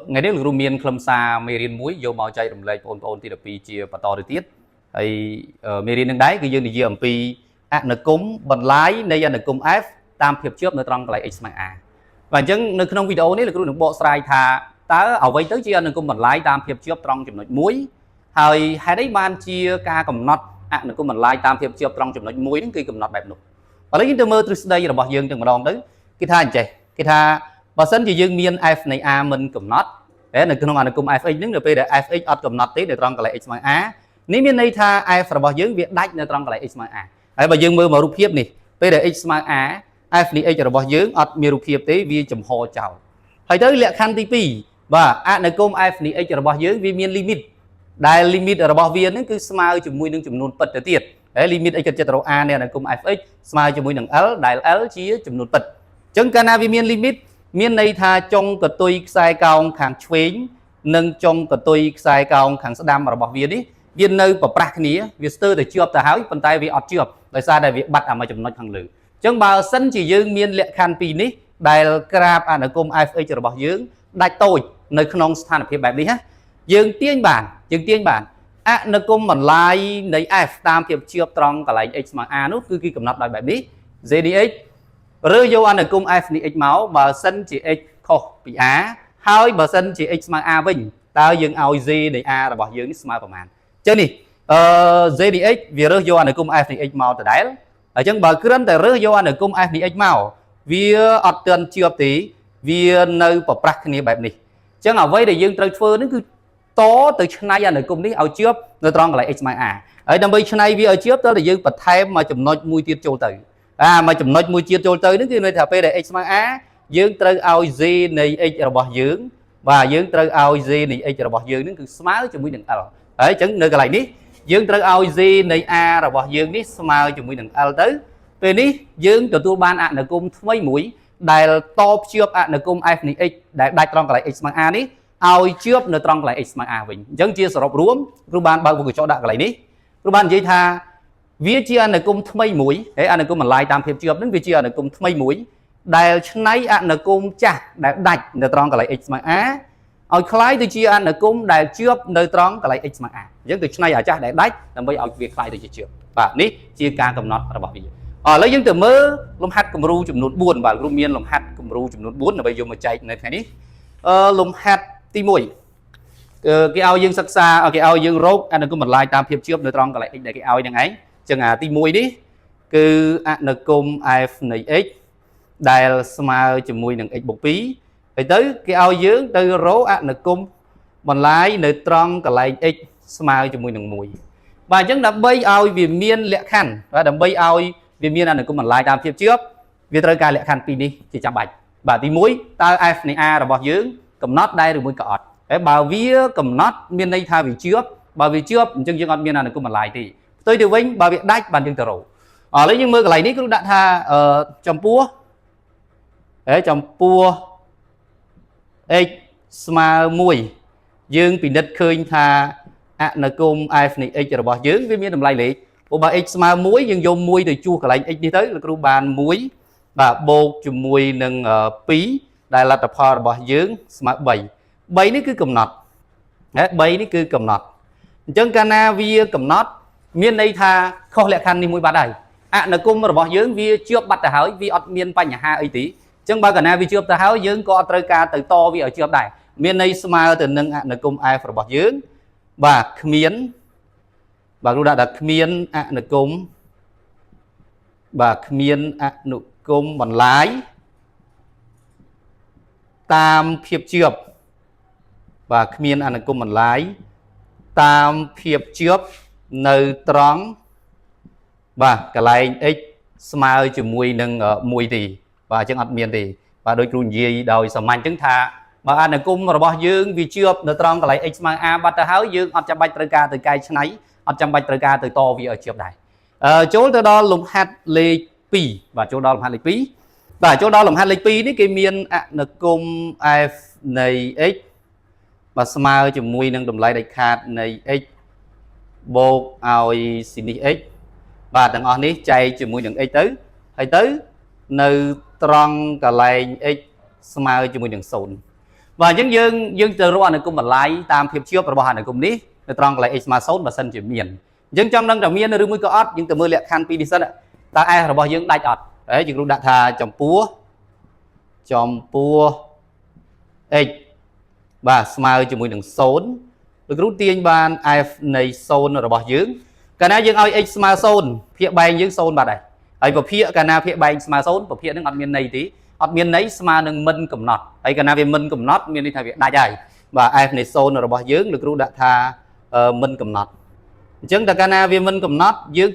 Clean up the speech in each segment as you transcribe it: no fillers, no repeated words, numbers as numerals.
ngày đấy là Rumian khâm xa Merian muối vô màu chay đồng lệ ôn thì là pi chia và to được tiết hay Merian đang đáy cái dương thì dương pi nợ cúng bật lái đây là nợ cúng F tam hiệp trước nợ trong lại x bằng a và chẳng nợ trong video này là cái bộ slide thà ta ở vậy tới chia nợ cúng bật lái tam hiệp trước trong chấm nội muốiហើយហេតុអីបានជាការកំណត់អនុគមបន្លាយតាមភាពជាប់ត្រង់ចំណុចមួយហ្នឹងគឺកំណត់បែបនោះឥឡូវយើងទៅមើលទ្រឹស្ដីរបស់យើងទាំងម្ដងទៅគេថាអញ្ចេះគេថាបើសិនជាយើងមាន f នៃ a មិនកំណត់នៅក្នុងអនុគម fx ហ្នឹងនៅពេលដែល fx អត់កំណត់ទេនៅត្រង់កន្លែង x ស្មើ a នេះមានន័យថា f របស់យើងវាដាច់នៅត្រង់កន្លែង x ស្មើ a ហើយបើយើងមើលមករូបភាពនេះពេលដែល x ស្មើ a f នៃ x របស់យើងអត់មានរូបភាពទេវាចំហចោលហើយទៅលក្ខខណ្ឌទី2បាទអនុគម f នៃ x របស់យើងវាមាន limit ដែល limit របស់វាហ្នឹងគឺស្មើជាមួយនឹងចំនួនពិតទៅទៀតហើយ limit x ចិត្តរក a នៃអនុគម fx ស្មើជាមួយនឹង l ដែល l ជាចំនួនពិតអញ្ចឹងកាលណាវាមាន limit មានន័យថាចុងកតុយខ្សែកោងខាងឆ្វេងនិងចុងកតុយខ្សែកោងខាងស្ដាំរបស់វានេះវានៅប្រប្រាស់គ្នាវាស្ទើរតែជាប់ទៅហើយប៉ុន្តែវាអត់ជាប់ដោយសារតែវាបាត់អាមួយចំណុចខាងលើអញ្ចឹងបើសិនជាយើងមានលក្ខខណ្ឌពីរនេះដែលក្រាបអនុគម fx របស់យើងដាច់តូចនៅក្នុងស្ថានភាពបែបនេះណាយើងទាញបានអនុគមបន្លាយនៃ f តាមភាពជាប់ត្រង់កន្លែង x ស្មើ a នោះគឺគេកំណត់ដោយបែបនេះ zdx រើសយកអនុគម f នៃ x មកបើសិនជា x ខុសពី a ហើយបើសិនជា x ស្មើ a វិញតើយើងឲ្យ z នៃ a របស់យើងនេះស្មើប្រមាណអញ្ចឹងនេះzdx វារើសយកអនុគម f នៃ x មកដដែលអញ្ចឹងបើគ្រាន់តែរើសយកអនុគម f នៃ x មកវាអត់ទាន់ជាប់ទេវានៅប្រប្រាស់គ្នាបែបនេះអញ្ចឹងអ្វីដែលយើងត្រូវធ្វើនេះគឺតទៅឆ្នៃអនុគមនេះឲ្យជាប់នៅត្រង់កន្លែង x ស្មើ a ហើយដើម្បីឆ្នៃវាឲ្យជាប់តើយើងបន្ថែមមកចំណុចមួយទៀតចូលទៅមកចំណុចមួយទៀតចូលទៅនេះគឺន័យថាពេលដែល x ស្មើ a យើងត្រូវឲ្យ z នៃ x របស់យើងបាទយើងត្រូវឲ្យ z នៃ x របស់យើងនេះគឺស្មើជាមួយនឹង l ហើយអញ្ចឹងនៅកន្លែងនេះយើងត្រូវឲ្យ z នៃ a របស់យើងនេះស្មើជាមួយនឹង l ទៅពេលនេះយើងទទួលបានអនុគមថ្មីមួយដែលតភ្ជាប់អនុគម f នៃ x ដែលដាច់ត្រង់កន្លែង x ស្មើ a នេះឲ្យជាប់នៅត្រង់កន្លែង x ស្មើ a វិញអញ្ចឹងជាសរុបរួមគ្រូបានបើកមុខកញ្ចក់ដាក់កន្លែងនេះគ្រូបាននិយាយថាវាជាអនុគមថ្មីមួយហើយអនុគមបន្លាយតាមភាពជាប់នឹងវាជាអនុគមថ្មីមួយដែលឆ្នៃអនុគមចាស់ដែលដាច់នៅត្រង់កន្លែង x ស្មើ a ឲ្យคล้ายទៅជាអនុគមដែលជាប់នៅត្រង់កន្លែង x ស្មើ a អញ្ចឹងទៅឆ្នៃអាចាស់ដែលដាច់ដើម្បីឲ្យវាคล้ายទៅជាជាប់បាទនេះជាការកំណត់របស់វាឥឡូវយើងទៅមើលលំហាត់គំរូចំនួន4បាទរួមមានលំហាត់គំរូចំនួន4ដើម្បីយកមកចែកនៅថ្ងៃនេះលំហាត់ទី1គេឲ្យយើងសិក្សាគេឲ្យយើងរកអនុគមបន្លាយតាមភាពជាប់នៅត្រង់កន្លែង x ដែលគេឲ្យហ្នឹងឯងចឹងអាទី1នេះគឺអនុគម f នៃ x ដែលស្មើជាមួយនឹង x បូក2ហើយទៅគេឲ្យយើងទៅរកអនុគមបន្លាយនៅត្រង់កន្លែង x ស្មើជាមួយនឹង1បាទអញ្ចឹងដើម្បីឲ្យវាមានលក្ខខណ្ឌបាទដើម្បីឲ្យវាមានអនុគមបន្លាយតាមភាពជាប់វាត្រូវការលក្ខខណ្ឌពីរនេះជាចាំបាច់បាទទី1តើ f នៃ a របស់យើងកំណត់ដែរឬមួយក៏អត់ហើយបើវាកំណត់មានន័យថាវាជាប់បើវាជាប់អញ្ចឹងយើងអត់មានអនុគមបន្លាយទេផ្ទុយទៅវិញបើវាដាច់បានយើងទៅរកឥឡូវយើងមើលកន្លែងនេះគ្រូដាក់ថាចំពោះ x ស្មើ1យើងពិនិត្យឃើញថាអនុគម f នៃ x របស់យើងវាមានតម្លៃលេខព្រោះបើ x ស្មើ1យើងយក1ទៅជួសកន្លែង x នេះទៅលោកគ្រូបាន1បាទបូកជាមួយនឹង2ដែលលទ្ធផលរបស់យើងស្មើ3នេះគឺកំណត់3នេះគឺកំណត់អញ្ចឹងកាលណាវាកំណត់មានន័យថាខុសលក្ខខណ្ឌនេះមួយបាត់ហើយអនុគមរបស់យើងវាជាប់បាត់ទៅហើយវាអត់មានបញ្ហាអីទេអញ្ចឹងបើកាលណាវាជាប់ទៅហើយយើងក៏អត់ត្រូវការទៅតវាឲ្យជាប់ដែរមានន័យស្មើទៅនឹងអនុគម f របស់យើងបាទគ្មានបាទគ្រូដាក់ថាគ្មានអនុគមបាទគ្មានអនុគមបន្លាយតាមភាពជាប់បាទគ្មានអនុគមបន្លាយតាមភាពជាប់នៅត្រង់បាទកន្លែង x ស្មើជាមួយនឹង1ទេបាទអញ្ចឹងអត់មានទេបាទដូចគ្រូនិយាយដោយសាមញ្ញអញ្ចឹងថាបើអនុគមរបស់យើងវាជាប់នៅត្រង់កន្លែង x ស្មើ a បាត់ទៅហើយយើងអត់ចាំបាច់ត្រូវការទៅកែច្នៃអត់ចាំបាច់ត្រូវការទៅតវាឲ្យជាប់ដែរចូលទៅដល់លំហាត់លេខ2បាទចូលដល់លំហាត់លេខ2បាទចូលដល់លំហាត់លេខ2នេះគេមានអនុគម f នៃ x បាទស្មើជាមួយនឹងតម្លៃដាច់ខាតនៃ x បូកឲ្យស៊ីនេះ x បាទទាំងអស់នេះចែកជាមួយនឹង x ទៅហើយទៅនៅត្រង់កន្លែង x ស្មើជាមួយនឹង0 và dương từ rồi này cũng mà lái tam phiệp chưa và bao này cũng ní từ trong lại x mà số mà sân chỉ miền dương trong đang đầu miền rồi mới có ót dương từ mưa lẹ khăn pi đi sân ta ai là bao dương đại ót đấy dương lúc đã thà chồng pua x và smile cho mùi đường sốn được rút tiên ban if này sôn rồi bao dương cái này dương ai x mà sôn phía bay dương sôn bà này ấy và phía cái nào phía bay mà sôn và phía nước ngọt miền này tí ọt miền đấy mà nâng minh cầm nọt ấy cái nào về minh cầm nọt miền đi thay việc đại dài và ai này sôn rồi bao dưỡng được ru đã tha minh cầm nọt chứng ta cái nào về minh cầm nọt dưỡng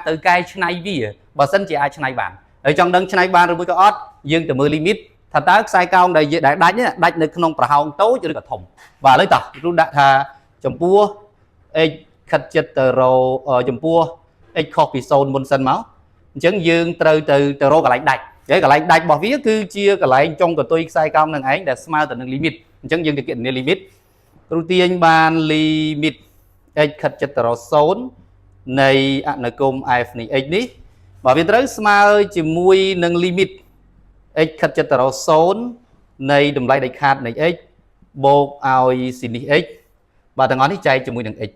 từ cái này vì bà sân chỉ ai này bạn ở trong đằng này bạn rồi mới có ọt dưỡng từ mưa limit thật ta sai cao đây đại đánh được không phải hồng tố cho được cả thùng và lấy tỏ ru đã tha chấm pua ấy khát chất rồi chấm pua ấy copy sôn môn sân máu chứng dưỡng từ rồi cả lạnh đại cái lại đặt bỏ phía cứ chia cái lại trong cái tôi sai cao năng ấy để smart từ năng limit chẳng dừng thực hiện nên limit đầu tiên ban limit x khất chất tờ số này ăn là cùng f này x ní và bên tới smart chỉ mui năng limit x khất chất tờ số này đùm lại đại khát này x bộ ai xin đi x và thằng ngón đi chạy chỉ mui năng x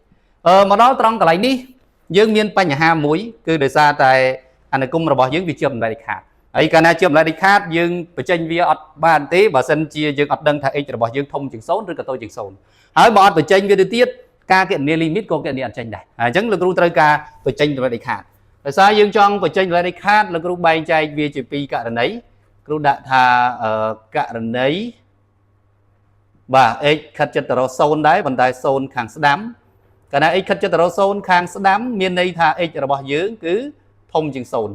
mà đó trong cái lại ní dương miên pa nhà ha muối cứ để ra tại ăn là cùng là bỏ dương bị chậm đại khát ấy cái này chậm lại đi khác dương phải tranh vía ọt bàn tí và sân chia dương ọt đăng thay cho bỏ dương thông chừng số rồi cả tôi chừng số hỏi bỏ phải tranh vía tiết ca kiện near limit cô kiện điện tranh này chẳng là group ca phải tranh lại đi khác tại sao dương trong phải tranh lại đi khác là group bay chạy vía chỉ pi cả lần ấy group đã thà cả lần ấy và x khất chất tờ sôn đấy bàn tay sôn khang đám cái này x khất chất tờ sôn khang đám miền đây thà x là bỏ dương cứ thông chừng số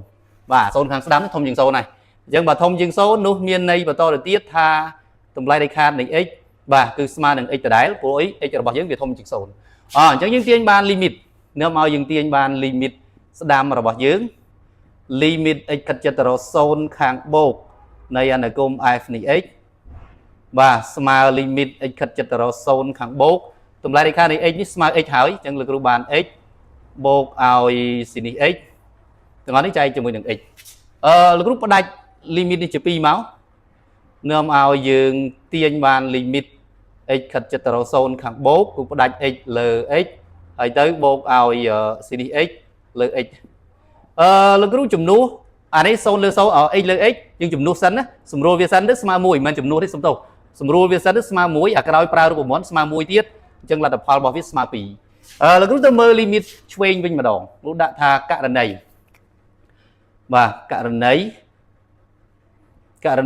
và số kháng đám thông dương số này nhưng mà thông dương số nút miền này và to được tiết tha tầm lai đây khan định x và cứ smart đừng x từ đáy của x là bảo dưỡng về thông dương số chẳng những tiên ban limit nếu mà dừng tiên ban limit đam mà bảo dưỡng limit x khất chất số kháng bộ này là cùng f này x và smart limit x khất chất số kháng bộ tầm lai đây khan định x smart x hỏi chẳng là của bàn x bộ ai xin x từ ngón đi chạy cho mình được x lúc bắt đặt limit đi chụp pi máu nôm ao dừng tiên bàn limit x khất chất tờ sôn kháng bố cũng bắt đặt x lx hay tới bố ao cdx lx lúc chùm nú đấy sôn lơ sâu ở x lx nhưng chùm nú sân á sum rô việt sân đất ma mùi mà chùm nú đấy sum tàu sum rô việt sân đất ma mùi à cái đôi prao của món ma mùi tiết chân là tập phao bảo viết ma pì lúc tôi mơ limit chuyên vinh mà đòn lúc đã tha cả lần này và cả lần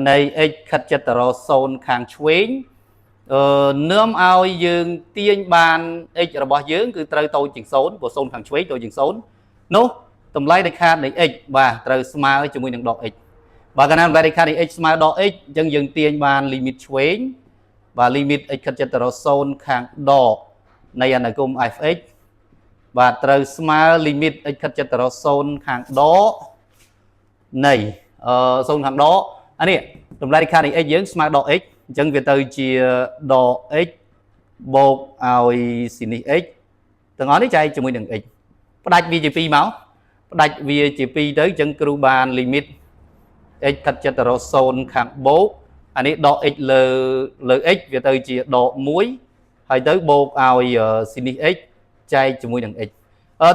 này x khất chất tờ sôn kháng chuyên nôm ao dương tiên ban x là bỏ dưỡng cứ trời tôi chừng số của sôn kháng chuyên tôi chừng số nó tầm lấy đại khá này x và trời smart cho mình đừng đọc x và cái này đại khá này x smart đọc x chân dương tiên ban limit chuyên và limit x khất chất tờ sôn kháng đỏ này là cùng fx và trời smart limit x khất chất tờ sôn kháng đỏ này sôn kháng đó anh này tụi lại khai này x dưỡng smart đo x chân về từ chia đo x bộ ai xin x từng ngón đi chạy cho mình đừng x đặt VGP máu đặt VGP tới chân cru ban limit x khất chất tờ sôn kháng bố anh ấy đo x lx về từ chia đo muối hay tới bộ ai xin x chạy cho mình đừng x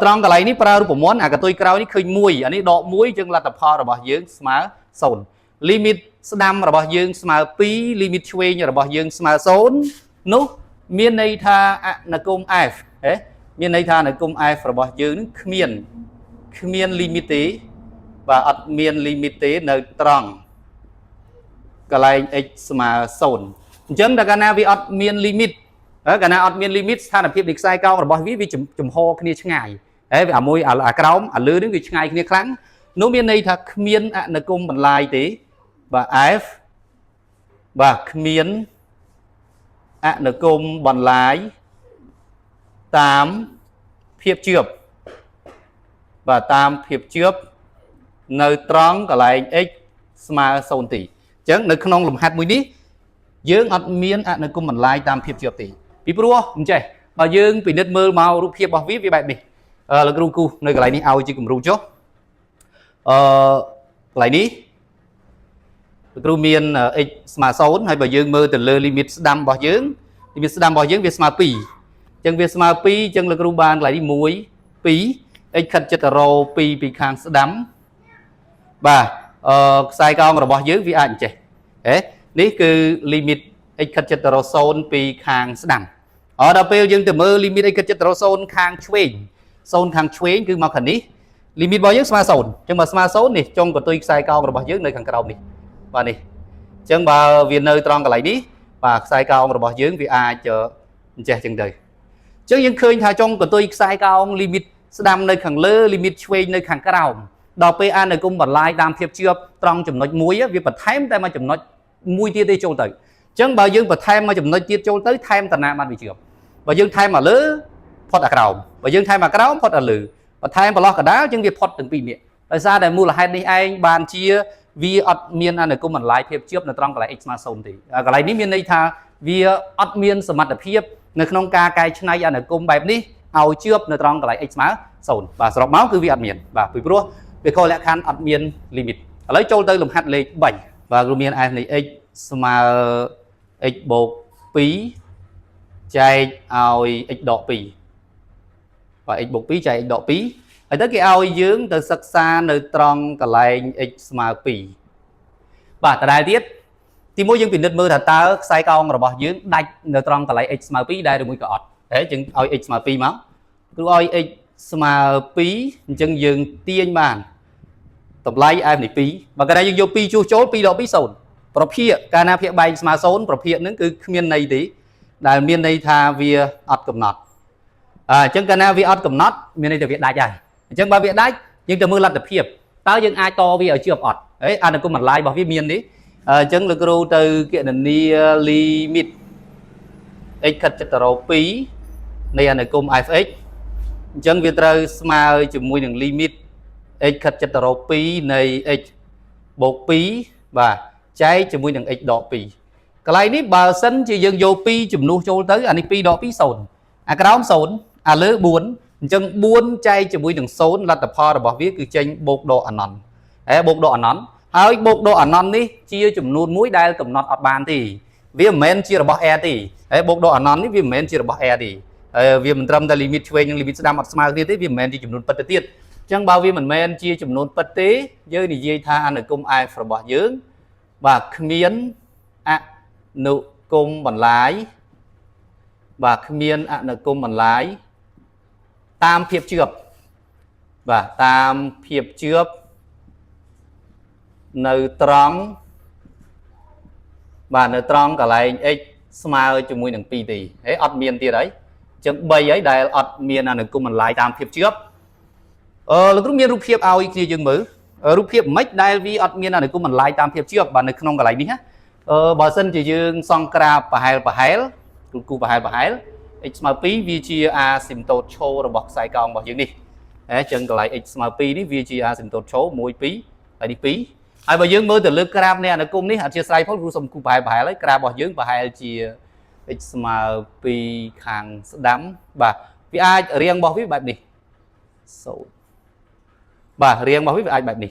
trong cái này ní prao của món à cái tôi prao ní khơi muối anh ấy đọ muối chân là tập pha rồi bảo dưỡng smart sồn limit đam rồi bảo dưỡng smart pi limit chuyên rồi bảo dưỡng smart sồn nút miền này tha là cung f đấy miền này tha là cung f rồi bảo dưỡng miền limit và miền limit nơi tròn cái này x smart sồn chân là cái nào vì miền limit cái nào miền limit tha là phiệp địch sai cao rồi bảo vì chùm ho kia ngày đấy à môi à cào à lưới đến việc ngày kia kháng nếu miền này thật miền là cung bằng lai tí và f và miền là cung bằng lái 8 phiệp chượp và 8 phiệp chượp nơi tròn cái lại x smart sôn tỷ chẳng nơi không làm hạt mũi đi dưỡng miền là cung bằng lái 8 phiệp chượp tỷ bị pro không chạy và dương bị đất mơ màu rụp hiệp bảo viết với bạn mình là cái cu nơi cái này đi ao chỉ cùng rụp chốt lại đi គ្រូមាន x ស្មើ0ហើយបើយើងមើលទៅលើ limit ស្ដាំរបស់យើង limit ស្ដាំរបស់យើងវាស្មើ2អញ្ចឹងវាស្មើ2អញ្ចឹងលោកគ្រូបានកន្លែងនេះ1 2 x ខិតចិត្តទៅរ2ពីខាងស្ដាំបាទខ្សែកោងរបស់យើងវាអាចអញ្ចេះនេះគឺ limit x ខិតចិត្តទៅរ0ពីខាងស្ដាំដល់ពេលយើងទៅមើល limit x ខិតចិត្តទៅរ0ខាងឆ្វេង0ខាងឆ្វេងគឺមកខាងនេះ limit របស់យើងស្មើ0អញ្ចឹងបើស្មើ0នេះចុងកន្ទុយខ្សែកោងរបស់យើងនៅខាងក្រោមនេះបាទនេះអញ្ចឹងបើវានៅត្រង់កន្លែងនេះបាទខ្សែកោងរបស់យើងវាអាចអញ្ចេះចឹងទៅអញ្ចឹងយើងឃើញថាចុងកន្ទុយខ្សែកោង limit ស្ដាំនៅខាងលើ limit ឆ្វេងនៅខាងក្រោមដល់ពេលអានុគមបន្លាយតាមភាពជាប់ត្រង់ចំណុចមួយវាបន្ថែមតែមួយចំណុចមួយទៀតទេចូលទៅអញ្ចឹងបើយើងបន្ថែមមួយចំណុចទៀតចូលទៅថែមតាណាបានវាជាប់បើយើងថែមមកលើផុតអាក្រោមបើយើងថែមអាក្រោមផុតអាលើបន្ថែមប្រឡោះកដាលជាងវាផុតទាំងពីរនេះដោយសារតែមូលហេតុនេះឯងបានជាវាអត់មានអានុគមបន្លាយភាពជាប់នៅត្រង់កន្លែង x ស្មើ0ទេកន្លែងនេះមានន័យថាវាអត់មានសមត្ថភាពនៅក្នុងការកែច្នៃអានុគមបែបនេះឲ្យជាប់នៅត្រង់កន្លែង x ស្មើ0បាទសរុបមកគឺវាអត់មានបាទពីព្រោះវាខុសលក្ខខណ្ឌអត់មាន limit ឥឡូវចូលទៅលំហាត់លេខ3បាទគឺមាន f នៃ x ស្មើ x បូក2ចែកឲ្យ x ដក2បាទ x បូក2ចែក x ដក2ហើយទៅគេឲ្យយើងទៅសិក្សានៅត្រង់កន្លែង x ស្មើ2បាទដដែលទៀតទីមួយយើងពិនិត្យមើលថាតើខ្សែកោងរបស់យើងដាច់នៅត្រង់កន្លែង x ស្មើ2ដែរឬមួយក៏អត់ហើយយើងឲ្យ x ស្មើ2មកគឺឲ្យ x ស្មើ2អញ្ចឹងយើងទាញបានតម្លៃ f នៃ2បើកាលណាយើងយក2ជួសចូល2ដក2 0ប្រភេទកាលណាភាគបែកស្មើ0ប្រភេទហ្នឹងគឺគ្មានន័យទេដែលមានន័យថាវាអត់កំណត់អញ្ចឹងកាលណាវាអត់កំណត់មានន័យថាវាដាច់ហើយអញ្ចឹងបើវាដាច់យើងទៅមើលលទ្ធភាពតើយើងអាចតវាឲ្យជាប់អត់ហើយអានុគមបន្លាយរបស់វាមាននេះអញ្ចឹងលោកគ្រូទៅគណនា limit x ខិតចិត្តទៅរ2នៃអានុគម fx អញ្ចឹងវាត្រូវស្មើជាមួយនឹង limit x ខិតចិត្តទៅរ2នៃ x បូក2បាទចែកជាមួយនឹង x ដក2កន្លែងនេះបើសិនជាយើងយក2ជំនួសចូលទៅអានេះ2ដក2 0អាក្រោម0អាលើ4អញ្ចឹង4ចែកជាមួយនឹង0លទ្ធផលរបស់វាគឺចេញបូកដកអនន្តហើយបូកដកអនន្តហើយបូកដកអនន្តនេះជាចំនួនមួយដែលកំណត់អត់បានទេវាមិនមែនជារបស់ r ទេហើយបូកដកអនន្តនេះវាមិនមែនជារបស់ r ទេហើយវាមិនត្រឹមតែ limit ឆ្វេងនិង limit ស្ដាំអត់ស្មើគ្នាទេវាមិនមែនជាចំនួនពិតទៅទៀតអញ្ចឹងបើវាមិនមែនជាចំនួនពិតទេយើងនិយាយថាអានុគម f របស់យើងបាទគ្មានអនុគមបន្លាយបាទគ្មានអនុគមបន្លាយតាមភាពជាប់បាទតាមភាពជាប់នៅត្រង់បាទនៅត្រង់កន្លែង x ស្មើជាមួយនឹង2ទេហើយអត់មានទៀតហើយអញ្ចឹង3ហើយដែលអត់មានអនុគមបន្លាយតាមភាពជាប់លោកគ្រូមានរូបភាពឲ្យគ្នាយើងមើលរូបភាពមិនដែលវាអត់មានអនុគមបន្លាយតាមភាពជាប់បាទនៅក្នុងកន្លែងនេះណាបើសិនជាយើងសង្ក្រាបប្រហែលគូប្រហែល x ស្មើ2វាជា asymptote ឈររបស់ខ្សែកោងរបស់យើងនេះអញ្ចឹងកន្លែង x ស្មើ2នេះវាជា asymptote ឈរ1 2ហើយនេះ2ហើយបើយើងមើលទៅលើក្រាបនៃអនុគមនេះអធិស្ឋានផងគ្រូសុំគូប្រហែលហើយក្រាបរបស់យើងប្រហែលជា x ស្មើ2ខាងស្ដាំបាទវាអាចរាងរបស់វាបែបនេះ0បាទរាងរបស់វាអាចបែបនេះ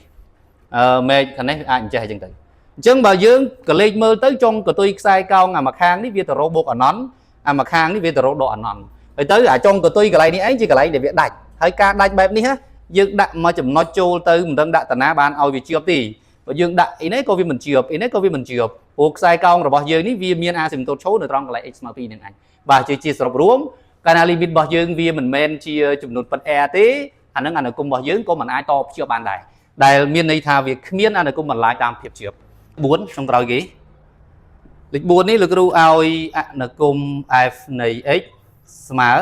មេឃខាងនេះវាអាចអញ្ចេះអញ្ចឹងទៅអញ្ចឹងបើយើងក៏លេខមើលទៅចុងកន្ទុយខ្សែកោងអាម្ខាងនេះវាទៅរកបូកអនន្តអាម្ខាងនេះវាទៅរកដកអនន្តហើយទៅអាចុងកន្ទុយកន្លែងនេះឯងជាកន្លែងដែលវាដាច់ហើយការដាច់បែបនេះយើងដាក់មកចំណុចចូលទៅមិនដឹងដាក់តាណាបានឲ្យវាជាប់ទេបើយើងដាក់អីនេះក៏វាមិនជាប់អីនេះក៏វាមិនជាប់ព្រោះខ្សែកោងរបស់យើងនេះវាមាន asymptote ឈរនៅត្រង់កន្លែង x ស្មើ2នឹងឯងបាទជាសរុបរួមកាលណា limit របស់យើងវាមិនមែនជាចំនួនពិត r ទេអានឹងអនុគមរបស់យើងក៏មិនអាចតភ្ជាប់បានដែរដែលមានន័យថាវាគ្មានអនុគមបន្លាយតាមភាពជាប់4ក្នុងក្រោយគេលេខ4នេះលោកគ្រូឲ្យអនុគម f នៃ x ស្មើ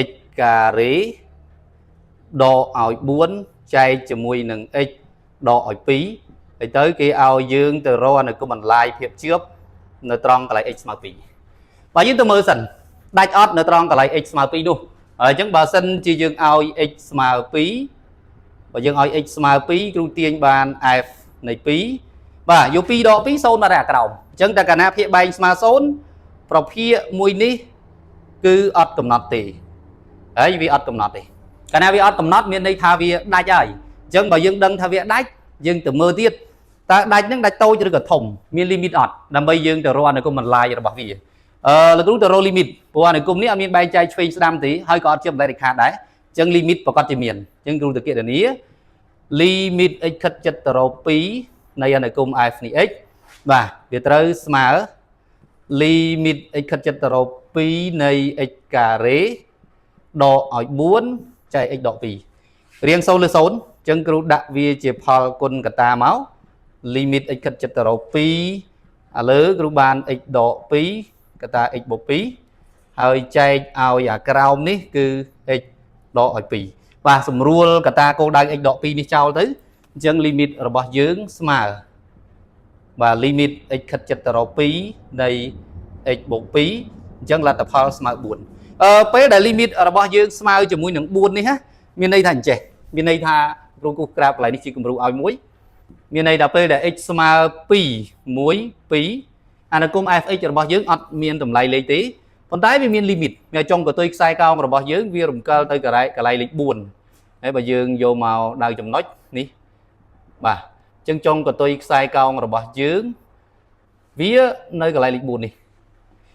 x ការ៉េដកឲ្យ4ចែកជាមួយនឹង x ដកឲ្យ2ហើយទៅគេឲ្យយើងទៅរកអនុគមបន្លាយភាពជាប់នៅត្រង់កន្លែង x ស្មើ2បើយើងទៅមើលសិនដាច់អត់នៅត្រង់កន្លែង x ស្មើ2នោះហើយអញ្ចឹងបើសិនជាយើងឲ្យ x ស្មើ2បើយើងឲ្យ x ស្មើ2គ្រូទាញបាន f នៃ2បាទយក2ដក2 0មកតែអាក្រោមអញ្ចឹងតែកាលណាភាគបែងស្មើ0ប្រភាគមួយនេះគឺអត់កំណត់ទេហើយវាអត់កំណត់ទេកាលណាវាអត់កំណត់មានន័យថាវាដាច់ហើយអញ្ចឹងបើយើងដឹងថាវាដាច់យើងទៅមើលទៀត ta đạch những đạch tôi cho được thùng miền limit ọt làm bây giờ từ rồi này cũng mình like rồi bảo gì là cũng từ rồi limit của này cũng ní miền bay chạy chơi đam tí hơi có chưa lại được khá đấy chân limit và con chỉ miền chân cũng thực hiện là ní limit x khất chất từ rồi pí này này cũng f này x và để tới mà limit x khất chất từ rồi pí này x cà rế độ ở 4 chạy x độ pí riêng sâu lư sốn chân cũng đặt vì chỉ phò con cả ta máu limit x khất chất từ rồi pí lỡ cũng bàn x độ pí cả ta x bộ pí hơi chạy ao giả cao ní cứ x độ ở pí và sum rule cả ta cô đang x độ pí đi trao tới chân limit ở bao dưỡng smart và limit x khất chất từ rồi pí đây x bộ pí chân là tập phò smart buồn bây giờ limit ở bao dưỡng smart cho mũi nướng buồn đi ha miền đây thành trẻ miền đây tha rồi cô grab lại đi chỉ cùng rượu ao muối miền này đã bây giờ x smart pí muối pí anh cũng fx cho bao dưỡng ọt miền tầm lại lấy tí còn tái với miền limit nhà trong của tôi sai cao rồi bao dưỡng vi rùng cơ tới cả lại lịch buồn đấy bà dương vô màu đào chấm nói ní bà chân trong của tôi sai cao rồi bao dưỡng vía nơi cả lại lịch buồn đi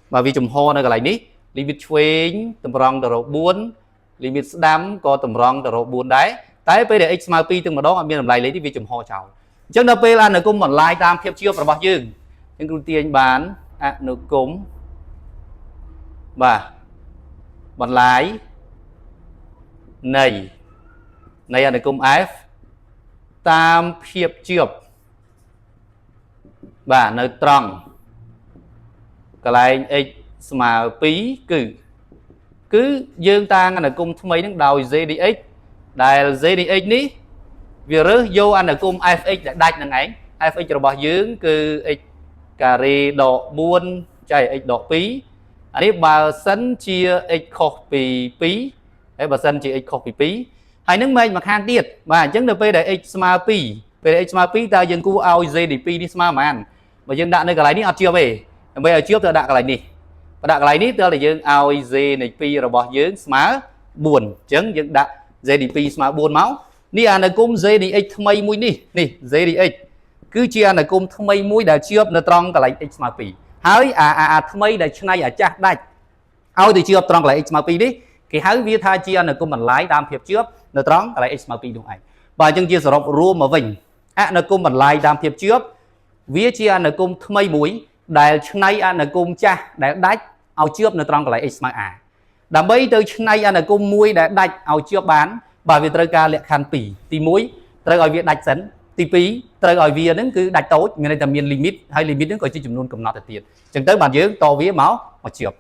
mà vì chùm ho nơi cả lại ní limit chuyên tầm rong đầu buồn limit đám có tầm rong đầu buồn đấy tái bây giờ x smart pi từng mà đó miền tầm lại lấy đi vì chùm ho chào chân đâu bây là nó cũng còn lại tam phép chưa rồi bao dương nhưng ưu tiên bán nó cũng và bằng lái này này cũng f tam hiệp chụp và nơi tròn cái này x mà phí cứ dương tăng là cung mấy những đầu zdx đại zdx ní vì rớt vô anh là cung fx đã đạch là ngay fx rồi bao dưỡng cứ x cà ri độ buôn chạy x độ phí anh ấy bà sân chia x copy phí đấy bà sân chia x copy phí hay nước mây mà khang tiệt mà chẳng được về x smart phí về x smart phí ta dân cú ao gdp đi smart man mà dân đạn nơi cái này đi chưa về bây giờ trước tôi đạn cái này đi và đạn cái này đi tôi là dân ao gdp rồi bỏ dưỡng smart buồn chứng dân đạn gdp smart buồn máu đi anh là cũng gdx mây mũi đi nè gdx cứ chia là cùng thay mũi đã chưa nó trong cái lại x smart phí hỡi thay đã nay ở chắc đây ao thì chưa trong lại x smart phí đi cái hỡi viết tha chia là cùng mình lái đam phiệp trước nó trong lại x smart phí đúng không và chân chia sổ rùa mà vinh nó cùng mình lái đam phiệp trước viết chia là cùng thay mũi đại nay là cùng cha để đách ao trước nó trong lại x smart đam bây từ nay là cùng mũi để đách ao trước bán và vì trời ca lệ khăn pỉ thì mũi trời gọi việc đạch sẵn tí phí trời gọi việc đến cứ đạch tối người này tầm miền limit hay limit đến gọi chỉ chùm luôn cầm nọ tiền chừng tới bàn dưới to vía máu mà chịu